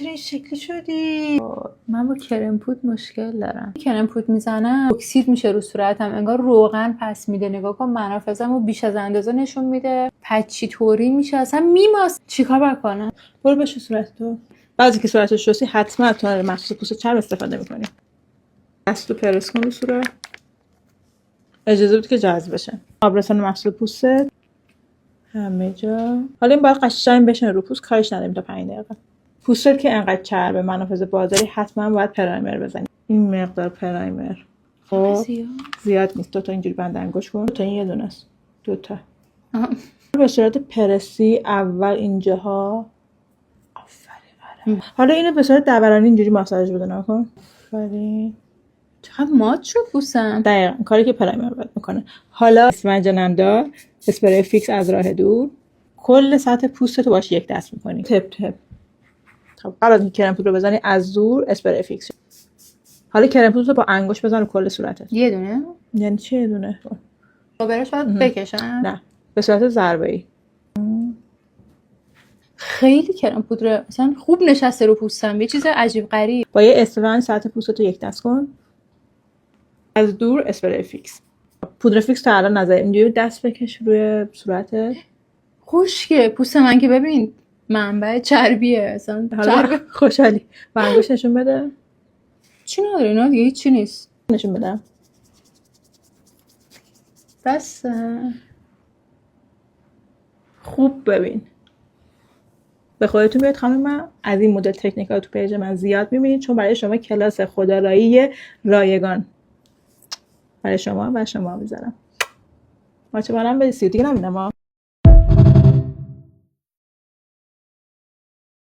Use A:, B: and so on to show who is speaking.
A: چرا این شکلی شدی؟ من با کرم پود مشکل دارم. کرم پود میزنم اکسید میشه رو صورتم، انگار روغن پس میده. نگاه کن منافذمو بیش از اندازه نشون میده، پچی طوری میشه، اصلا میماست. چیکار بکنم؟
B: برو بشو صورت تو. بعضی که صورتت شستی حتما از تونر مخصوص پوست چرم استفاده میکنی. دستو پرس کن رو صورت، اجازه بده که جذب بشه آبرسان مخصوص پوستت همه جا. حالا این باید قشنگ بشینه رو پوست، کارش نداریم تا 5 دقیقه. پوستت که انقدر چربه منافذ بازاری حتما باید پرایمر بزنی. این مقدار پرایمر خب زیاد نیست، 2 تا اینجوری بند انگوش کن، 2 تا این یه دونه است، 2 تا به صورت پرسی اول اینجاها. آفرین. حالا اینو به صورت دورانی اینجوری ماساژ بده نکن. آفرین.
A: چقدر مات شد پوستم.
B: دقیقاً کاری که پرایمر باید میکنه. حالا اسفنج نمدار، اسپری فیکس از راه دور، کل سطح پوستتو باش یک دست میکنی. تپ تپ. خب قبل از اینکه کرم پودر رو بزنی از دور اسپری فیکس. حالا کرم پودر رو با انگشت بزن رو کل صورتت.
A: یه دونه؟
B: یعنی چه یه دونه؟
A: برش باید بکشم؟
B: نه به صورت ضربه‌ای.
A: خیلی کرم پودر مثلا خوب نشسته رو پوستم، یه چیز عجیب غریب.
B: با یه اسفنج سطح پوستتو یک دست کن. از دور اسپری فیکس. پودر فیکس تا الان نظر اینجوری دست بکش روی صورتت.
A: خشکه پوست من که، ببین منبع چربیه اصلا.
B: حالا خوشحالی با انگشت نشون بده.
A: چی نداره اینا دیگه، هیچی نیست.
B: نشون بدم
A: بس
B: خوب ببین. به خودتون بیاد خانم، من از این مدل تکنیک‌ها تو پیج من زیاد می‌بینید، چون برای شما کلاس خودآرایی رایگان برای شما و شما میذارم. ما چه برام برسید دیگه نمیدونم.